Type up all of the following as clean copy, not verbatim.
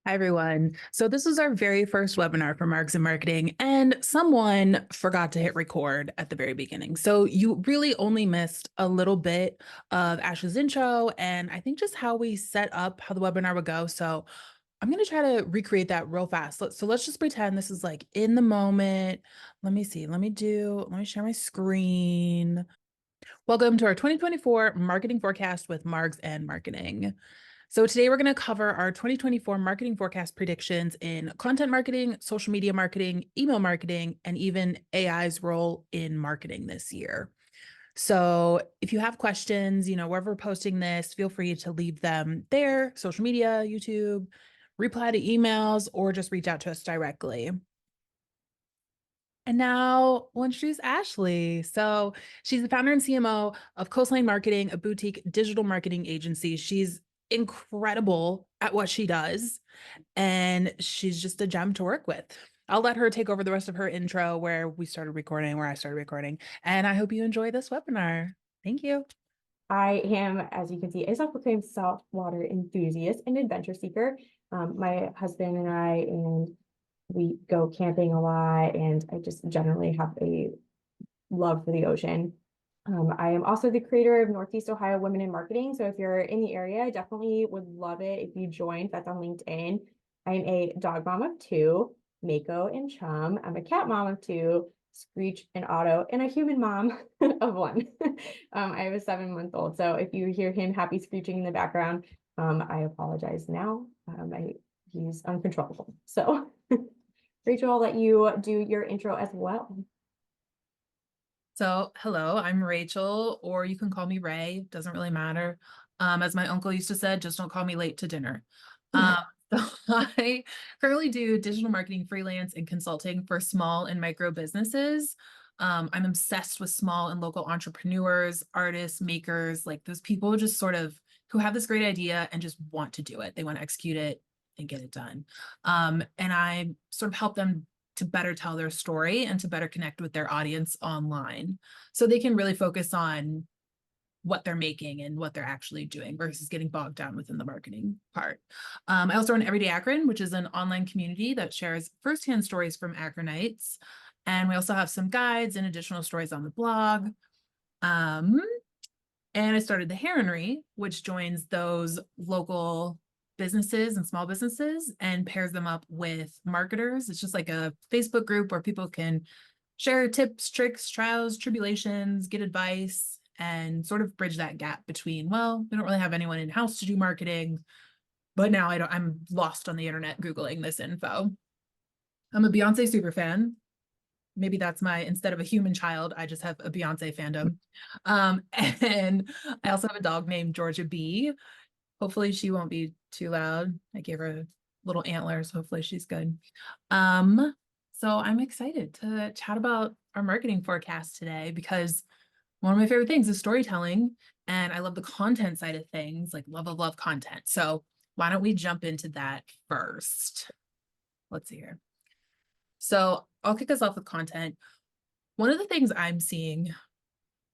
Hi, everyone. So this was our very first webinar for Margs and Marketing, and someone forgot to hit record at the very beginning. So you really only missed a little bit of Ash's intro and I think just how we set up how the webinar would go. So I'm going to try to recreate that real fast. So let's just pretend this is like in the moment. Let me see. Let me share my screen. Welcome to our 2024 marketing forecast with Margs and Marketing. So today we're going to cover our 2024 marketing forecast predictions in content marketing, social media marketing, email marketing, and even AI's role in marketing this year. So if you have questions, wherever we're posting this, feel free to leave them there, social media, YouTube, reply to emails, or just reach out to us directly. And now we'll introduce Ashley. So she's the founder and CMO of Coastline Marketing, a boutique digital marketing agency. She's incredible at what she does, and she's just a gem to work with. I'll let her take over the rest of her intro where I started recording, and I hope you enjoy this webinar. Thank you. I am, as you can see, a self-proclaimed saltwater enthusiast and adventure seeker. My husband and we go camping a lot, and I just generally have a love for the ocean. I am also the creator of Northeast Ohio Women in Marketing. So if you're in the area, I definitely would love it if you joined. That's on LinkedIn. I'm a dog mom of two, Mako and Chum. I'm a cat mom of two, Screech and Otto, and a human mom of one. I have a 7-month-old. So if you hear him happy screeching in the background, I apologize now. He's uncontrollable. So Rachel, I'll let you do your intro as well. So, hello, I'm Rachel, or you can call me Ray, doesn't really matter. As my uncle used to say, just don't call me late to dinner. So I currently do digital marketing freelance and consulting for small and micro businesses. I'm obsessed with small and local entrepreneurs, artists, makers, like those people just sort of who have this great idea and just want to do it. They want to execute it and get it done. And I sort of help them to better tell their story and to better connect with their audience online so they can really focus on what they're making and what they're actually doing versus getting bogged down within the marketing part. I also run Everyday Akron, which is an online community that shares firsthand stories from Akronites. And we also have some guides and additional stories on the blog. And I started the Heronry, which joins those local businesses and small businesses and pairs them up with marketers. It's just like a Facebook group where people can share tips, tricks, trials, tribulations, get advice, and sort of bridge that gap between, well, we don't really have anyone in-house to do marketing, but now I'm lost on the internet Googling this info. I'm a Beyonce super fan. Maybe that's instead of a human child, I just have a Beyonce fandom. And I also have a dog named Georgia B. Hopefully she won't be too loud. I gave her little antlers. Hopefully she's good. So I'm excited to chat about our marketing forecast today because one of my favorite things is storytelling, and I love the content side of things, like love content. So why don't we jump into that first? Let's see here. So I'll kick us off with content. One of the things I'm seeing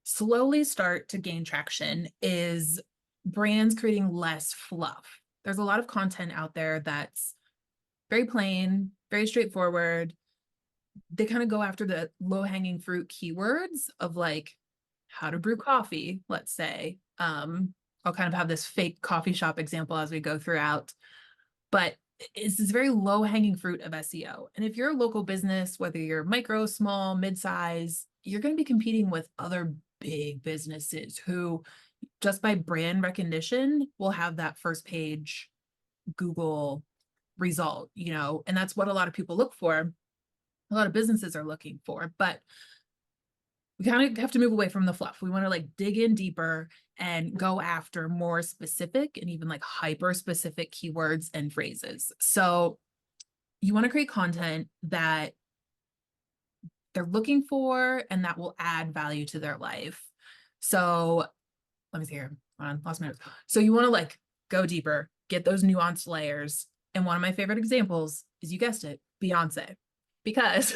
slowly start to gain traction is brands creating less fluff. There's a lot of content out there that's very plain, very straightforward. They kind of go after the low-hanging fruit keywords of like how to brew coffee, let's say. I'll kind of have this fake coffee shop example as we go throughout, but it's this very low-hanging fruit of SEO. And if you're a local business, whether you're micro, small, mid-size, you're going to be competing with other big businesses who just by brand recognition will have that first page Google result, and that's what a lot of people look for. A lot of businesses are looking for, but we kind of have to move away from the fluff. We want to like dig in deeper and go after more specific and even like hyper specific keywords and phrases. So you want to create content that they're looking for and that will add value to their life. So let me see here. Lost my notes. So you want to like go deeper, get those nuanced layers. And one of my favorite examples is, you guessed it, Beyonce. Because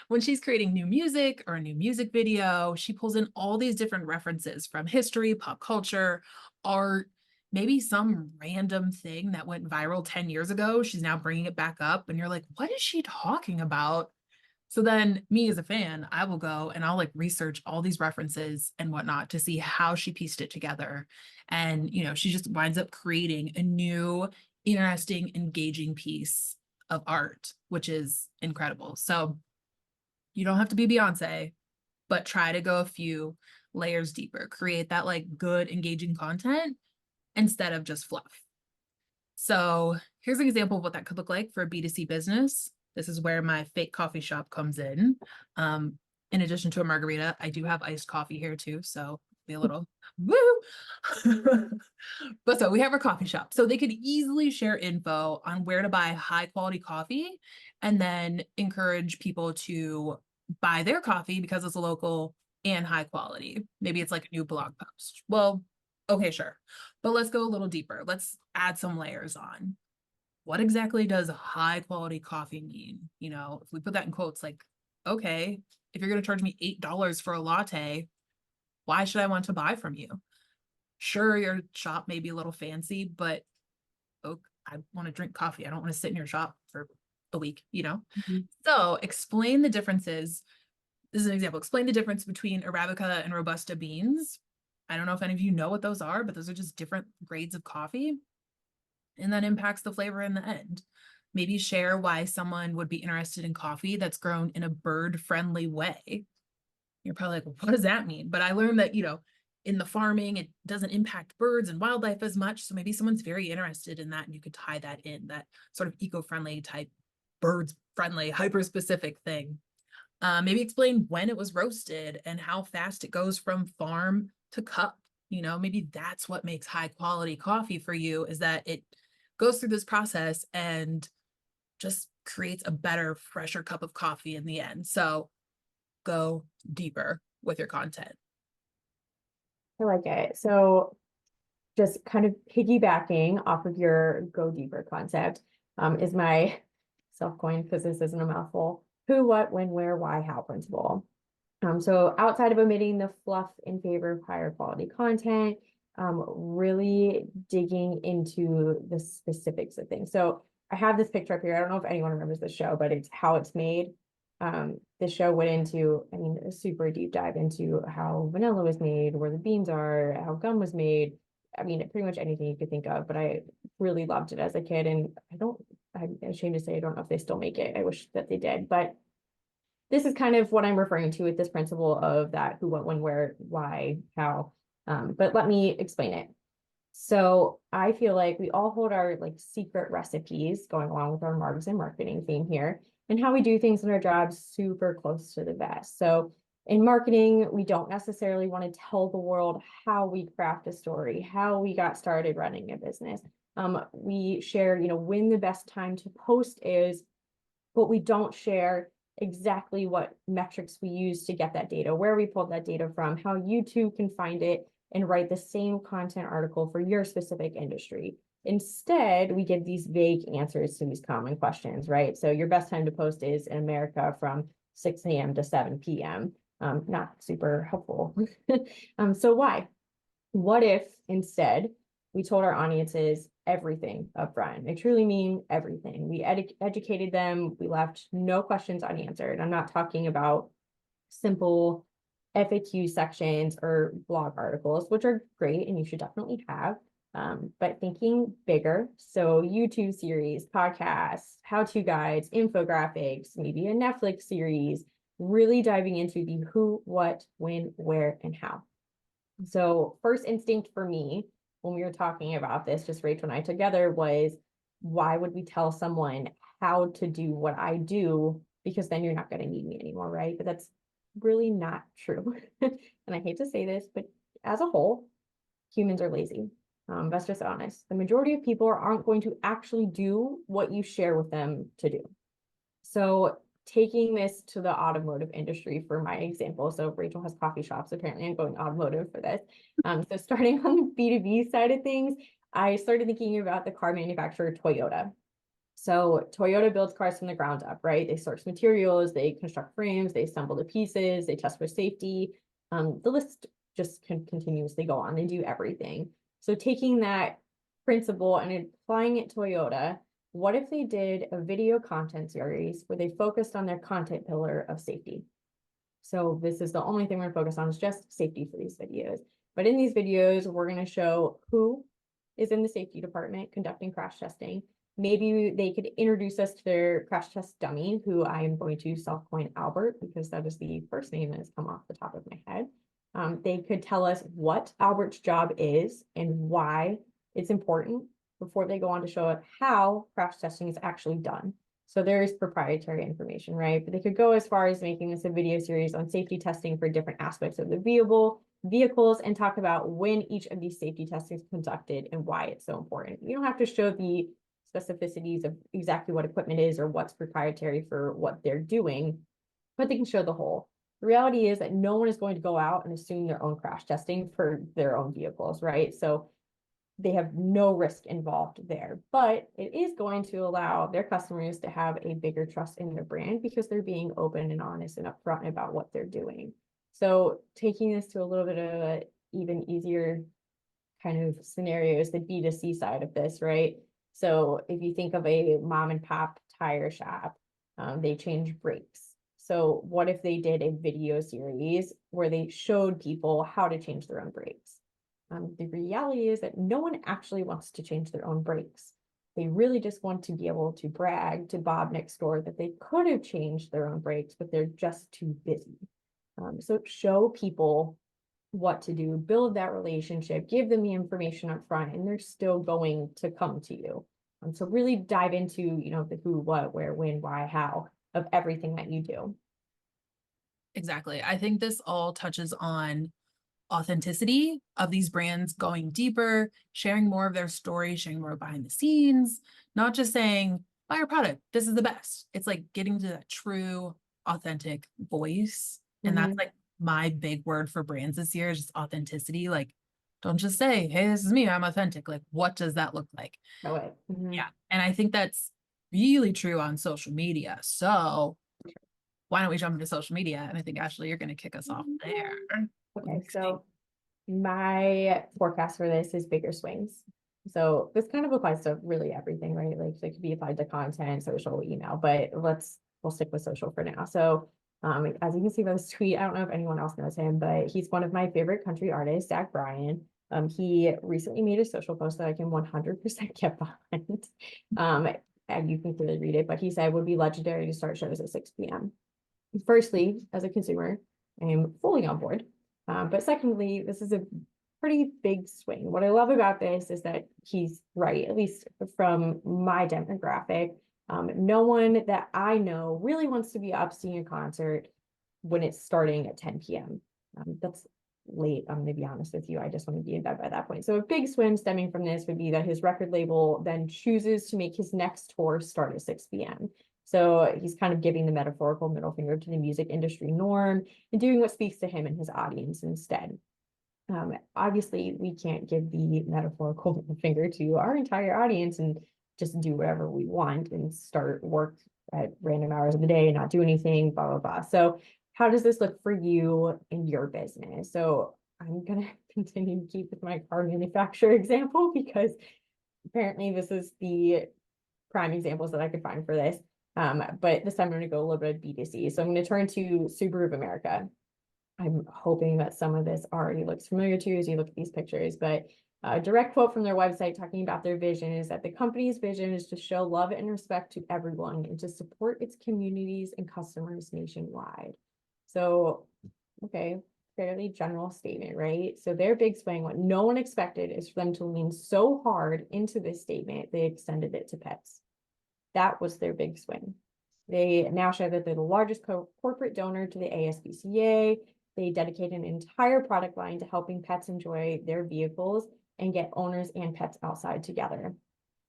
when she's creating new music or a new music video, she pulls in all these different references from history, pop culture, art, maybe some random thing that went viral 10 years ago, she's now bringing it back up and you're like, what is she talking about? So then me as a fan, I will go and I'll like research all these references and whatnot to see how she pieced it together. And, she just winds up creating a new, interesting, engaging piece of art, which is incredible. So you don't have to be Beyonce, but try to go a few layers deeper, create that like good, engaging content instead of just fluff. So here's an example of what that could look like for a B2C business. This is where my fake coffee shop comes in. In addition to a margarita, I do have iced coffee here too. So be a little woo. But so we have our coffee shop. So they could easily share info on where to buy high quality coffee and then encourage people to buy their coffee because it's a local and high quality. Maybe it's like a new blog post. Well, okay, sure. But let's go a little deeper. Let's add some layers on. What exactly does high quality coffee mean? If we put that in quotes, like, okay, if you're going to charge me $8 for a latte, why should I want to buy from you? Sure, your shop may be a little fancy, but I want to drink coffee. I don't want to sit in your shop for a week, Mhm. So explain the differences. This is an example. Explain the difference between Arabica and Robusta beans. I don't know if any of you know what those are, but those are just different grades of coffee. And that impacts the flavor in the end. Maybe share why someone would be interested in coffee that's grown in a bird-friendly way. You're probably like, what does that mean? But I learned that, in the farming, it doesn't impact birds and wildlife as much. So maybe someone's very interested in that and you could tie that in, that sort of eco-friendly type, birds-friendly, hyper-specific thing. Maybe explain when it was roasted and how fast it goes from farm to cup. Maybe that's what makes high quality coffee for you, is that it goes through this process and just creates a better, fresher cup of coffee in the end. So go deeper with your content. I like it. So just kind of piggybacking off of your go deeper concept, is my self-coined, because this isn't a mouthful, who, what, when, where, why, how principle. So outside of omitting the fluff in favor of higher quality content, really digging into the specifics of things. So I have this picture up here. I don't know if anyone remembers the show, but it's How It's Made. The show went into, a super deep dive into how vanilla was made, where the beans are, how gum was made. Pretty much anything you could think of, but I really loved it as a kid. And I'm ashamed to say, I don't know if they still make it. I wish that they did, but this is kind of what I'm referring to with this principle of that who, what, when, where, why, how. But let me explain it. So I feel like we all hold our like secret recipes going along with our Margs and marketing theme here, and how we do things in our jobs super close to the vest. So in marketing, we don't necessarily want to tell the world how we craft a story, how we got started running a business. We share, when the best time to post is, but we don't share exactly what metrics we use to get that data, where we pulled that data from, how you too can find it and write the same content article for your specific industry. Instead, we give these vague answers to these common questions, right? So your best time to post is in America from 6 a.m. to 7 p.m. Not super helpful. So why? What if instead we told our audiences everything upfront? I truly mean everything. We educated them. We left no questions unanswered. I'm not talking about simple FAQ sections or blog articles, which are great and you should definitely have. But thinking bigger. So YouTube series, podcasts, how-to guides, infographics, maybe a Netflix series, really diving into the who, what, when, where, and how. So first instinct for me when we were talking about this, just Rachel and I together, was why would we tell someone how to do what I do? Because then you're not going to need me anymore, right? But that's really not true. And I hate to say this, but as a whole, humans are lazy. That's just honest. The majority of people aren't going to actually do what you share with them to do. So taking this to the automotive industry for my example. So Rachel has coffee shops. Apparently I'm going automotive for this. So starting on the B2B side of things, I started thinking about the car manufacturer Toyota. So Toyota builds cars from the ground up, right? They source materials, they construct frames, they assemble the pieces, they test for safety. The list just can continuously go on. They do everything. So taking that principle and applying it to Toyota, what if they did a video content series where they focused on their content pillar of safety? So this is the only thing we're gonna focus on is just safety for these videos. But in these videos, we're gonna show who is in the safety department conducting crash testing. Maybe they could introduce us to their crash test dummy, who I am going to self-coin Albert because that is the first name that has come off the top of my head. They could tell us what Albert's job is and why it's important before they go on to show it how crash testing is actually done. So there is proprietary information, right? But they could go as far as making this a video series on safety testing for different aspects of the vehicles and talk about when each of these safety tests is conducted and why it's so important. You don't have to show the specificities of exactly what equipment is or what's proprietary for what they're doing, but they can show the whole. The reality is that no one is going to go out and assume their own crash testing for their own vehicles, right? So they have no risk involved there, but it is going to allow their customers to have a bigger trust in their brand because they're being open and honest and upfront about what they're doing. So taking this to a little bit of an even easier kind of scenario is the B2C side of this, right? So if you think of a mom and pop tire shop, they change brakes. So what if they did a video series where they showed people how to change their own brakes? The reality is that no one actually wants to change their own brakes. They really just want to be able to brag to Bob next door that they could have changed their own brakes, but they're just too busy. So show people what to do, build that relationship, give them the information up front, and they're still going to come to you. So really dive into, the who, what, where, when, why, how of everything that you do. Exactly. I think this all touches on authenticity of these brands going deeper, sharing more of their story, sharing more behind the scenes, not just saying, buy our product, this is the best. It's like getting to that true, authentic voice. And that's like my big word for brands this year is just authenticity. Like, don't just say, hey, this is me, I'm authentic. Like, what does that look like? Show it. Yeah. And I think that's really true on social media. So why don't we jump into social media? And I think, Ashley, you're going to kick us off there. Okay, so my forecast for this is bigger swings. So this kind of applies to really everything, right? Like it could be applied to content, social, email, but we'll stick with social for now. So as you can see by this tweet, I don't know if anyone else knows him, but he's one of my favorite country artists, Zach Bryan. He recently made a social post that I can 100% get behind. And you can clearly read it, but he said it would be legendary to start shows at 6 p.m. Firstly, as a consumer, I am fully on board. But secondly, this is a pretty big swing. What I love about this is that he's right, at least from my demographic. No one that I know really wants to be up seeing a concert when it's starting at 10 p.m. That's late. I'm going to be honest with you. I just want to be in bed by that point. So a big swim stemming from this would be that his record label then chooses to make his next tour start at 6 p.m. So he's kind of giving the metaphorical middle finger to the music industry norm and doing what speaks to him and his audience instead. Obviously, we can't give the metaphorical middle finger to our entire audience and just do whatever we want and start work at random hours of the day and not do anything, blah, blah, blah. So how does this look for you in your business? So I'm going to continue to keep with my car manufacturer example because apparently this is the prime examples that I could find for this. But this time I'm going to go a little bit of B2C. So I'm going to turn to Subaru of America. I'm hoping that some of this already looks familiar to you as you look at these pictures, but a direct quote from their website talking about their vision is that the company's vision is to show love and respect to everyone and to support its communities and customers nationwide. So, okay, fairly general statement, right? So their big swing, what no one expected is for them to lean so hard into this statement, they extended it to pets. That was their big swing. They now show that they're the largest corporate donor to the ASPCA. They dedicate an entire product line to helping pets enjoy their vehicles and get owners and pets outside together.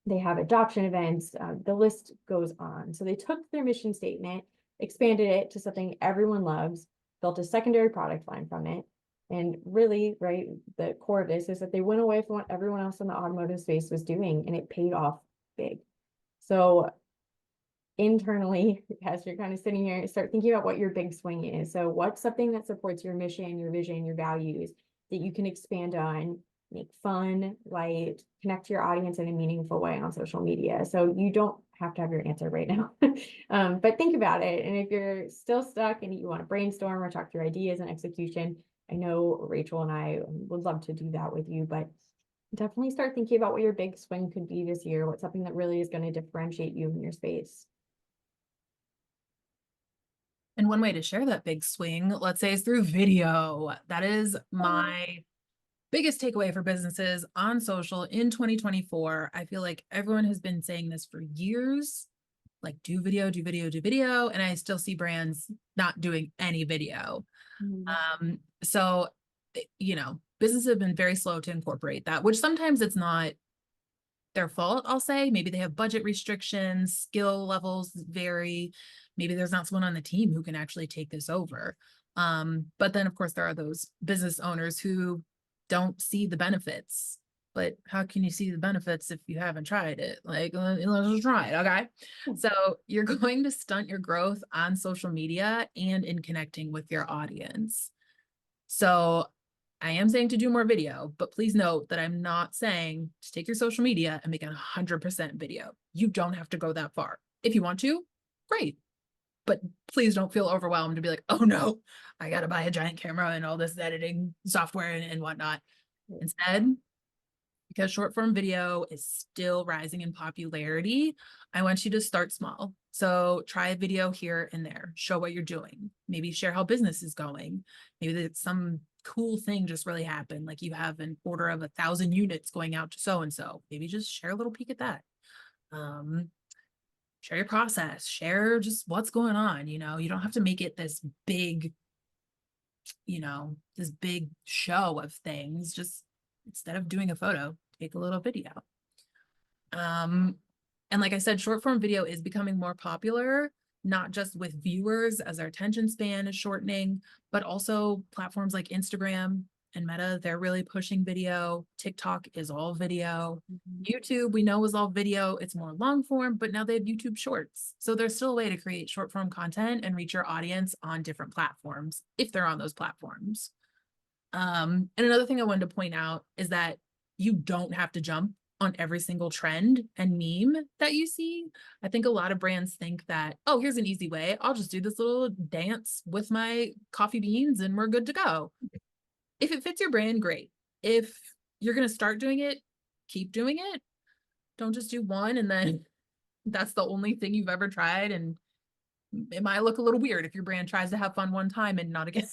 They have adoption events. The list goes on. So they took their mission statement, expanded it to something everyone loves, built a secondary product line from it. And really, right, the core of this is that they went away from what everyone else in the automotive space was doing, and it paid off big. So internally, as you're kind of sitting here, start thinking about what your big swing is. So what's something that supports your mission, your vision, your values that you can expand on make fun, light, connect to your audience in a meaningful way on social media. So you don't have to have your answer right now. But think about it. And if you're still stuck and you want to brainstorm or talk through ideas and execution, I know Rachel and I would love to do that with you, but definitely start thinking about what your big swing could be this year. What's something that really is going to differentiate you in your space. And one way to share that big swing, let's say, is through video. That is my biggest takeaway for businesses on social in 2024. I feel like everyone has been saying this for years, like do video, do video, do video. And I still see brands not doing any video. So, businesses have been very slow to incorporate that, which sometimes it's not their fault, I'll say. Maybe they have budget restrictions, skill levels vary. Maybe there's not someone on the team who can actually take this over. But then, of course, there are those business owners who don't see the benefits. But how can you see the benefits if you haven't tried it? Like, let's just try it, okay? So you're going to stunt your growth on social media and in connecting with your audience. So I am saying to do more video, but please note that I'm not saying to take your social media and make it 100% video. You don't have to go that far. If you want to, great. But please don't feel overwhelmed to be like, oh no, I got to buy a giant camera and all this editing software and whatnot. Instead, because short form video is still rising in popularity, I want you to start small. So try a video here and there, show what you're doing, maybe share how business is going. Maybe that some cool thing just really happened. Like you have an order of 1,000 units going out to so-and-so. Maybe just share a little peek at that. Share your process, share just what's going on. You don't have to make it this big, this big show of things. Just instead of doing a photo, take a little video. And like I said, short form video is becoming more popular, not just with viewers as our attention span is shortening, but also platforms like Instagram and Meta, they're really pushing video. TikTok is all video. YouTube, we know, is all video. It's more long form, but now they have YouTube Shorts. So there's still a way to create short form content and reach your audience on different platforms, if they're on those platforms. And another thing I wanted to point out is that you don't have to jump on every single trend and meme that you see. I think a lot of brands think that, oh, here's an easy way. I'll just do this little dance with my coffee beans and we're good to go. If it fits your brand, great. If you're going to start doing it, keep doing it. Don't just do one and then that's the only thing you've ever tried. And it might look a little weird if your brand tries to have fun one time and not again.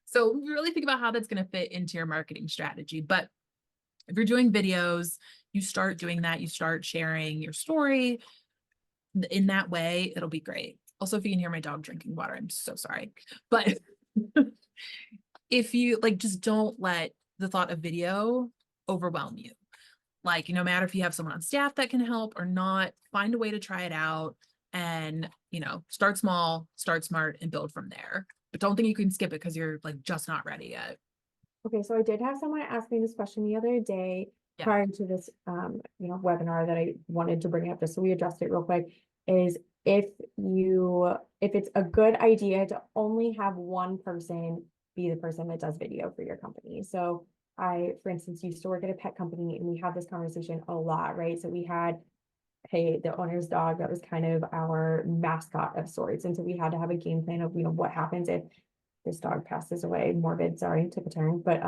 So really think about how that's going to fit into your marketing strategy. But if you're doing videos, you start doing that, you start sharing your story in that way, it'll be great. Also, if you can hear my dog drinking water, I'm so sorry. But if you just don't let the thought of video overwhelm you. Like, no matter if you have someone on staff that can help or not, find a way to try it out and, start small, start smart and build from there. But don't think you can skip it because you're just not ready yet. Okay, so I did have someone ask me this question the other day prior to this, webinar that I wanted to bring up just so we addressed it real quick, is if it's a good idea to only have one person be the person that does video for your company. So I, for instance, used to work at a pet company and we had this conversation a lot, right? So we had, hey, the owner's dog, that was kind of our mascot of sorts. And so we had to have a game plan of, what happens if this dog passes away. Morbid, sorry, took a turn. But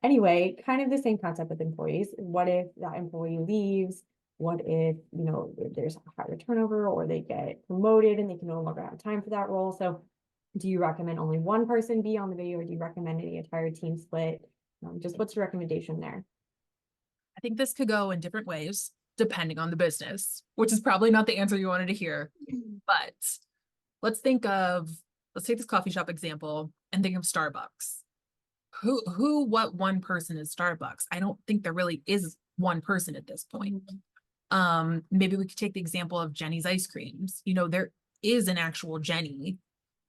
anyway, kind of the same concept with employees. What if that employee leaves? What if, there's a higher turnover or they get promoted and they can no longer have time for that role? So do you recommend only one person be on the video or do you recommend the entire team split? Just what's your recommendation there? I think this could go in different ways depending on the business, which is probably not the answer you wanted to hear. But let's take this coffee shop example and think of Starbucks. What one person is Starbucks? I don't think there really is one person at this point. Maybe we could take the example of Jenny's ice creams. There is an actual Jenny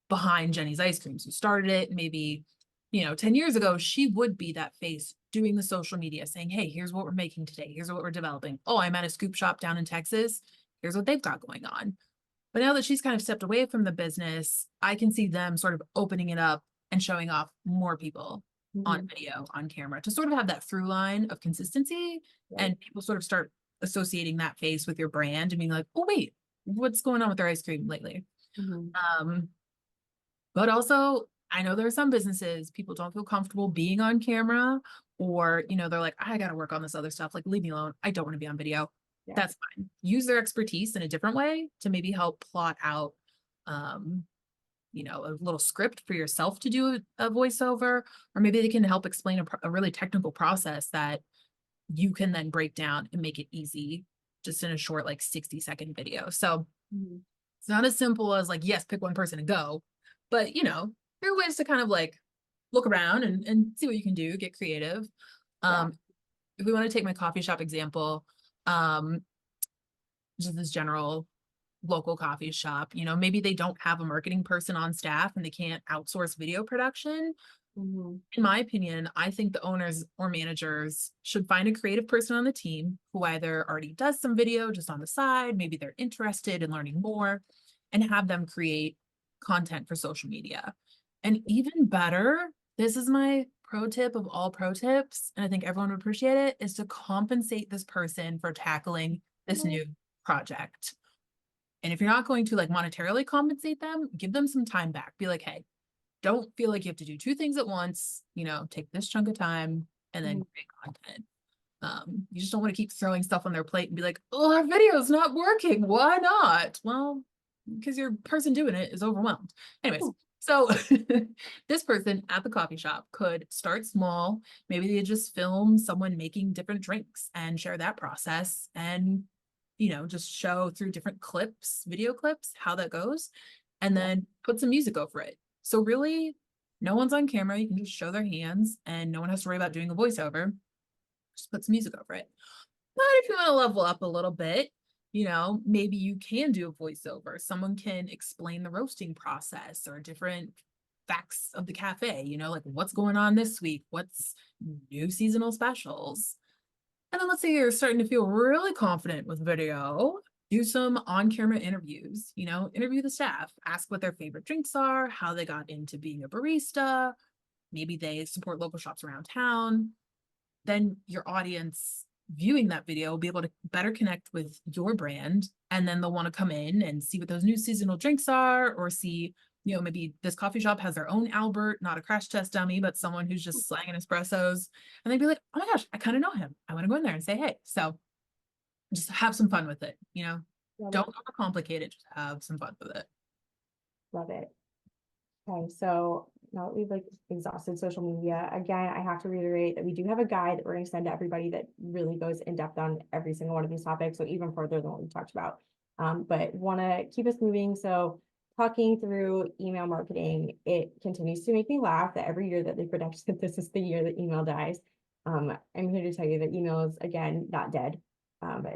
behind Jenny's ice creams who started it. Maybe 10 years ago, she would be that face doing the social media saying, hey, here's what we're making today. Here's what we're developing. Oh, I'm at a scoop shop down in Texas. Here's what they've got going on. But now that she's kind of stepped away from the business, I can see them sort of opening it up and showing off more people. on Mhm. video, on camera, to sort of have that through line of consistency, Right. and people sort of start associating that face with your brand and being like, oh wait, what's going on with their ice cream lately? Mhm. Um, but also I know there are some businesses, people don't feel comfortable being on camera, or, they're like, I gotta work on this other stuff. Like, leave me alone. I don't want to be on video. Yeah. That's fine. Use their expertise in a different way to maybe help plot out, um, a little script for yourself to do a voiceover, or maybe they can help explain a really technical process that you can then break down and make it easy just in a short, like 60-second video. So Mhm. it's not as simple as like, yes, pick one person and go, but there are ways to kind of like look around and see what you can do, get creative. Yeah. Um, if we want to take my coffee shop example, um, just this general local coffee shop, maybe they don't have a marketing person on staff and they can't outsource video production. Mhm. In my opinion, I think the owners or managers should find a creative person on the team who either already does some video just on the side, maybe they're interested in learning more, and have them create content for social media. And even better, this is my pro tip of all pro tips, and I think everyone would appreciate it, is to compensate this person for tackling this Mhm. new project. And if you're not going to like monetarily compensate them, give them some time back. Be like, hey, don't feel like you have to do two things at once, take this chunk of time and then Mhm. create content. You just don't want to keep throwing stuff on their plate and be like, oh, our video's not working. Why not? Well, because your person doing it is overwhelmed. Anyways, so this person at the coffee shop could start small. Maybe they just film someone making different drinks and share that process and, just show through different clips, video clips, how that goes, and Yeah. then put some music over it. So really, no one's on camera. You can just show their hands and no one has to worry about doing a voiceover. Just put some music over it. But if you want to level up a little bit, maybe you can do a voiceover. Someone can explain the roasting process or different facts of the cafe, like what's going on this week, what's new seasonal specials. And then let's say you're starting to feel really confident with video, do some on-camera interviews, interview the staff, ask what their favorite drinks are, how they got into being a barista, maybe they support local shops around town. Then your audience viewing that video will be able to better connect with your brand, and then they'll want to come in and see what those new seasonal drinks are, or see, maybe this coffee shop has their own Albert, not a crash test dummy, but someone who's just slanging espressos, and they'd be like, oh my gosh, I kind of know him, I want to go in there and say hey. So just have some fun with it, Love don't it. overcomplicate it, just have some fun with it. Love it. Okay, so now that we've like exhausted social media, again, I have to reiterate that we do have a guide that we're going to send to everybody that really goes in depth on every single one of these topics, so even further than what we talked about. But want to keep us moving. So talking through email marketing, it continues to make me laugh that every year that they predict that this is the year that email dies. I'm here to tell you that email is again not dead.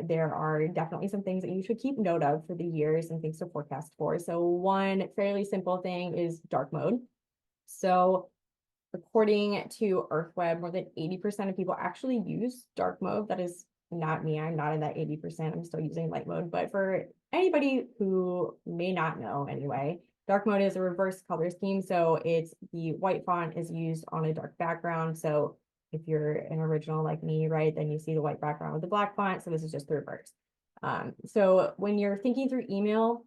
There are definitely some things that you should keep note of for the years and things to forecast for. So one fairly simple thing is dark mode. So according to EarthWeb, more than 80% of people actually use dark mode. That is not me. I'm not in that 80%. I'm still using light mode. But for anybody who may not know anyway, dark mode is a reverse color scheme. So it's the white font is used on a dark background. So if you're an original like me, right, then you see the white background with the black font. So this is just the reverse. So when you're thinking through email,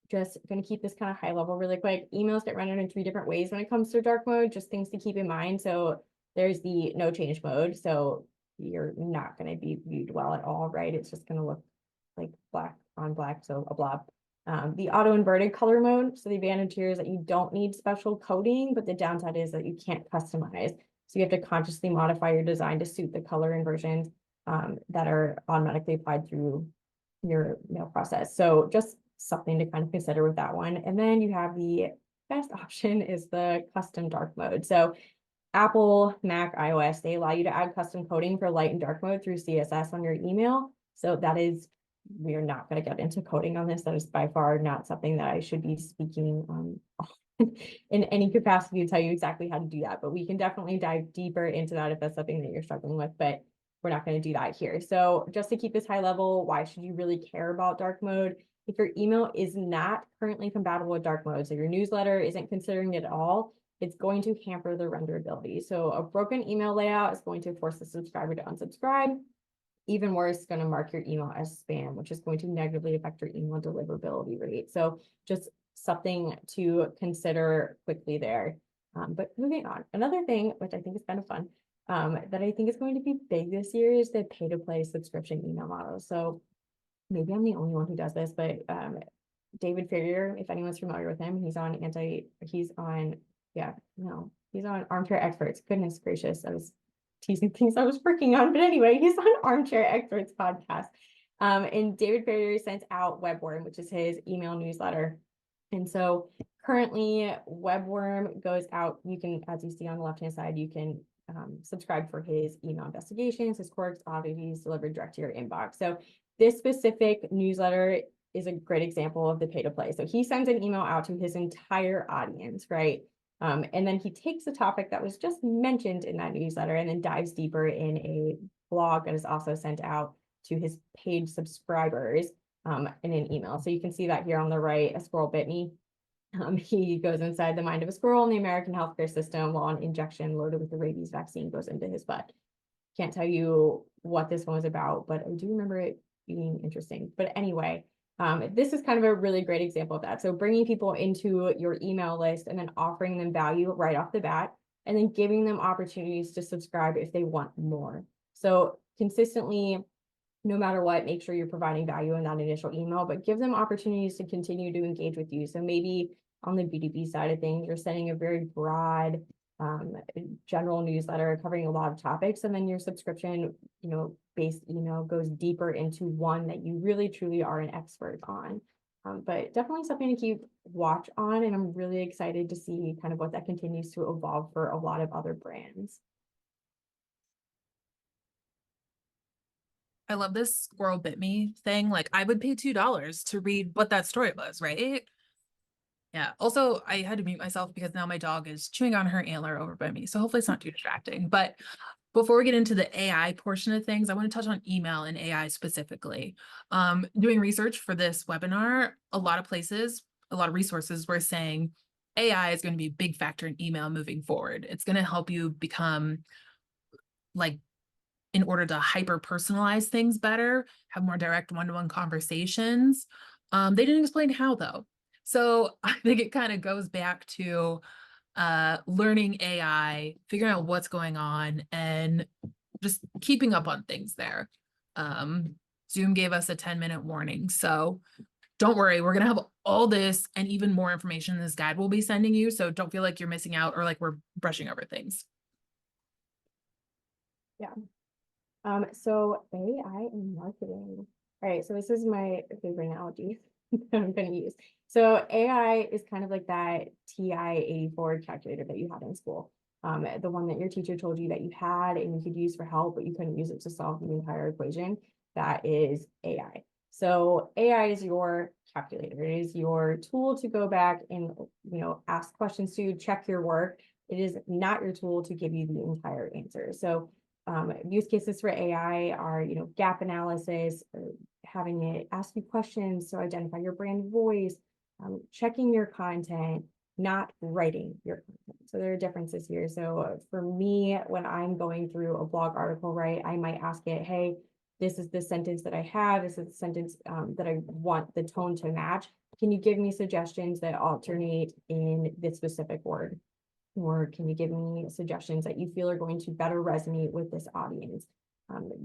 just going to keep this kind of high level really quick. Emails get rendered in 3 different ways when it comes to dark mode, just things to keep in mind. So there's the no change mode. So you're not going to be viewed well at all, right? It's just going to look like black on black, so a blob. The auto inverted color mode. So the advantage here is that you don't need special coding, but the downside is that you can't customize. So you have to consciously modify your design to suit the color inversions that are automatically applied through your mail process. So just something to kind of consider with that one. And then you have the best option is the custom dark mode. So Apple, Mac, iOS, they allow you to add custom coding for light and dark mode through CSS on your email. So that is, we're not going to get into coding on this. That is by far not something that I should be speaking in any capacity to tell you exactly how to do that. But we can definitely dive deeper into that if that's something that you're struggling with. But we're not going to do that here. So just to keep this high level, why should you really care about dark mode? If your email is not currently compatible with dark mode, so your newsletter isn't considering it at all, it's going to hamper the renderability. So a broken email layout is going to force the subscriber to unsubscribe. Even worse, it's going to mark your email as spam, which is going to negatively affect your email deliverability rate. So just something to consider quickly there. But moving on, another thing, which I think is kind of fun, that I think is going to be big this year is the pay-to-play subscription email model. So maybe I'm the only one who does this, but David Ferrier, if anyone's familiar with him, he's on Armchair Experts. Goodness gracious, I was teasing things I was working on, but anyway, he's on Armchair Experts podcast. And David Ferrier sends out Webworm, which is his email newsletter. And so currently Webworm goes out, you can, as you see on the left-hand side, you can subscribe for his email investigations, his quirks, oddities delivered direct to your inbox. So this specific newsletter is a great example of the pay to play. So he sends an email out to his entire audience, right? And then he takes a topic that was just mentioned in that newsletter and then dives deeper in a blog that is also sent out to his paid subscribers in an email. So you can see that here on the right, a squirrel bit me. He goes inside the mind of a squirrel in the American healthcare system while an injection loaded with the rabies vaccine goes into his butt. Can't tell you what this one was about, but I do remember it being interesting. But anyway, this is kind of a really great example of that. So bringing people into your email list and then offering them value right off the bat, and then giving them opportunities to subscribe if they want more. So consistently, no matter what, make sure you're providing value in that initial email, but give them opportunities to continue to engage with you. So maybe on the B2B side of things, you're sending a very broad general newsletter covering a lot of topics, and then your subscription, based email goes deeper into one that you really truly are an expert on. But definitely something to keep watch on, and I'm really excited to see kind of what that continues to evolve for a lot of other brands. I love this squirrel bit me thing. Like, I would pay $2 to read what that story was, right? Yeah. Also, I had to mute myself because now my dog is chewing on her antler over by me. So hopefully it's not too distracting. But before we get into the AI portion of things, I want to touch on email and AI specifically. Doing research for this webinar, a lot of places, a lot of resources were saying AI is going to be a big factor in email moving forward. It's going to help you become, like, in order to hyper personalize things better, have more direct one-to-one conversations. They didn't explain how though. So I think it kind of goes back to learning AI, figuring out what's going on, and just keeping up on things there. Zoom gave us a 10-minute warning. So don't worry, we're going to have all this and even more information in this guide we'll be sending you. So don't feel like you're missing out or like we're brushing over things. Yeah. So AI and marketing. All right, so this is my favorite analogy that I'm going to use. So AI is kind of like that TI-84 calculator that you had in school. The one that your teacher told you that you had and you could use for help, but you couldn't use it to solve the entire equation. That is AI. So AI is your calculator. It is your tool to go back and, ask questions to, check your work. It is not your tool to give you the entire answer. So use cases for AI are, gap analysis, having it ask you questions to identify your brand voice, checking your content, not writing your content. So there are differences here. So for me, when I'm going through a blog article, right, I might ask it, hey, this is the sentence that I have. This is the sentence that I want the tone to match. Can you give me suggestions that alternate in this specific word? Or can you give me suggestions that you feel are going to better resonate with this audience?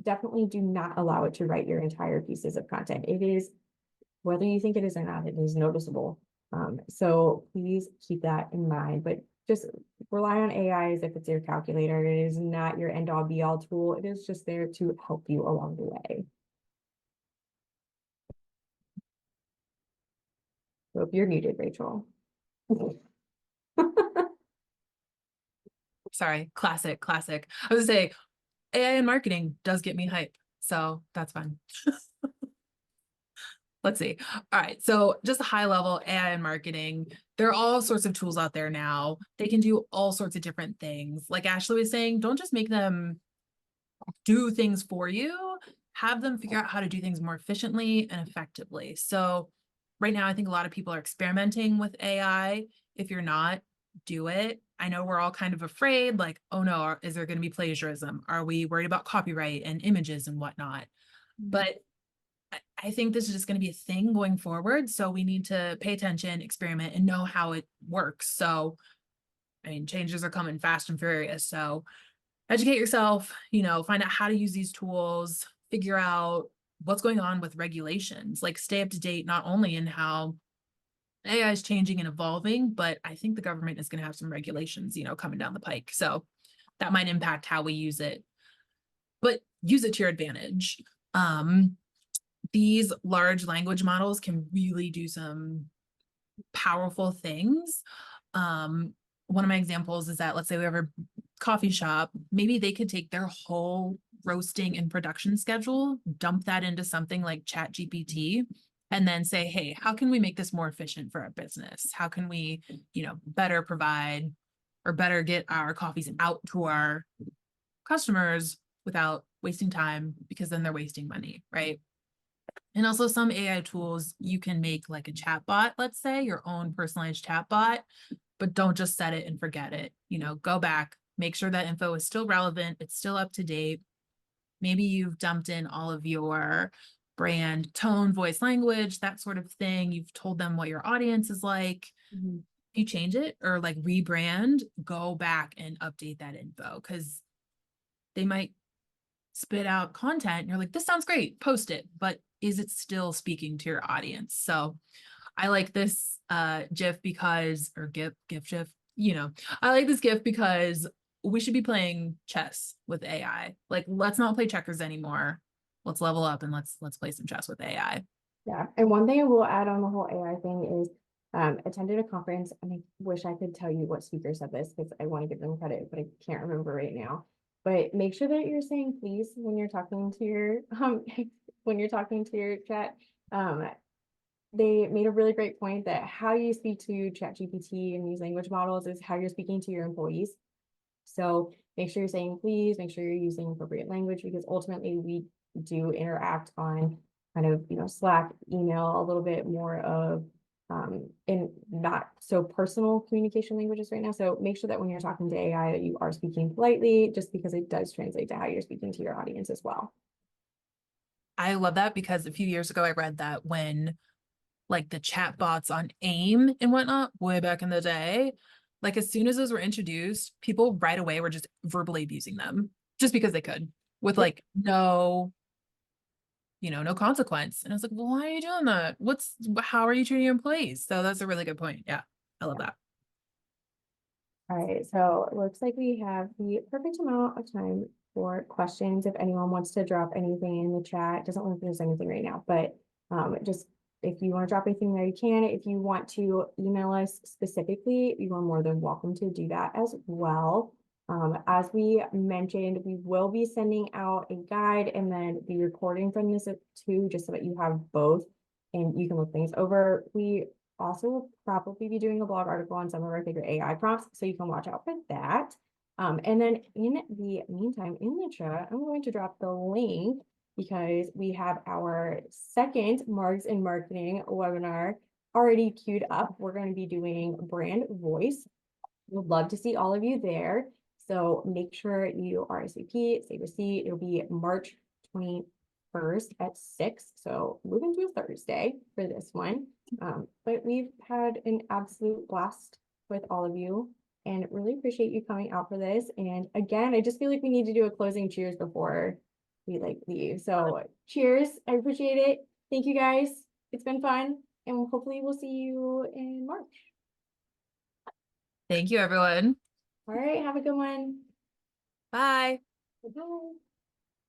Definitely do not allow it to write your entire pieces of content. It is, whether you think it is or not, it is noticeable. So please keep that in mind, but just rely on AI as if it's your calculator. It is not your end all be all tool. It is just there to help you along the way. So if you're muted, Rachel. Sorry, classic. I was gonna say AI and marketing does get me hype, so that's fine. Let's see. All right, so just a high level AI and marketing. There are all sorts of tools out there now. They can do all sorts of different things. Like Ashley was saying, don't just make them do things for you. Have them figure out how to do things more efficiently and effectively. So right now, I think a lot of people are experimenting with AI. If you're not, do it. I know we're all kind of afraid, like, oh no, is there going to be plagiarism? Are we worried about copyright and images and whatnot? But I think this is just going to be a thing going forward. So we need to pay attention, experiment, and know how it works. So, I mean, changes are coming fast and furious. So educate yourself, find out how to use these tools, figure out what's going on with regulations, like stay up to date, not only in how AI is changing and evolving, but I think the government is going to have some regulations, coming down the pike. So that might impact how we use it, but use it to your advantage. These large language models can really do some powerful things. One of my examples is that, let's say we have a coffee shop, maybe they could take their whole roasting and production schedule, dump that into something like Chat GPT, and then say, hey, how can we make this more efficient for our business? How can we, better provide or better get our coffees out to our customers without wasting time, because then they're wasting money, right? And also some AI tools, you can make like a chat bot, let's say your own personalized chat bot, but don't just set it and forget it. Go back, make sure that info is still relevant, it's still up to date. Maybe you've dumped in all of your brand tone, voice, language, that sort of thing. You've told them what your audience is like. Mhm. You change it or like rebrand, go back and update that info, because they might spit out content and you're like, this sounds great, post it, but is it still speaking to your audience? So I like this GIF because, or GIF, I like this GIF because we should be playing chess with AI. Like, let's not play checkers anymore. Let's level up and let's play some chess with AI. Yeah, and one thing I will add on the whole AI thing is attended a conference, and I wish I could tell you what speaker said this because I want to give them credit, but I can't remember right now. But make sure that you're saying please when you're talking to your when you're talking to your chat. They made a really great point that how you speak to ChatGPT and these language models is how you're speaking to your employees. So make sure you're saying please, make sure you're using appropriate language, because ultimately we do interact on kind of, Slack, email, a little bit more of in not so personal communication languages right now. So make sure that when you're talking to AI that you are speaking politely, just because it does translate to how you're speaking to your audience as well. I love that because a few years ago I read that when like the chat bots on AIM and whatnot, way back in the day, like as soon as those were introduced, people right away were just verbally abusing them just because they could, with Yep. like no consequence. And I was like, well, why are you doing that? How are you treating your employees? So that's a really good point. Yeah, I love that. All right, so it looks like we have the perfect amount of time for questions. If anyone wants to drop anything in the chat, doesn't look like there's anything right now, but just if you want to drop anything there, you can. If you want to email us specifically, you are more than welcome to do that as well. As we mentioned, we will be sending out a guide and then the recording from this too, just so that you have both and you can look things over. We also will probably be doing a blog article on some of our favorite AI prompts, so you can watch out for that. And then in the meantime, in the chat, I'm going to drop the link because we have our second Margs in Marketing webinar already queued up. We're going to be doing brand voice. We'd love to see all of you there. So make sure you RSVP, save a seat. It'll be March 21st at 6. So moving to a Thursday for this one. But we've had an absolute blast with all of you and really appreciate you coming out for this. And again, I just feel like we need to do a closing cheers before we leave. So cheers. I appreciate it. Thank you guys. It's been fun. And hopefully we'll see you in March. Thank you, everyone. All right. Have a good one. Bye. Bye.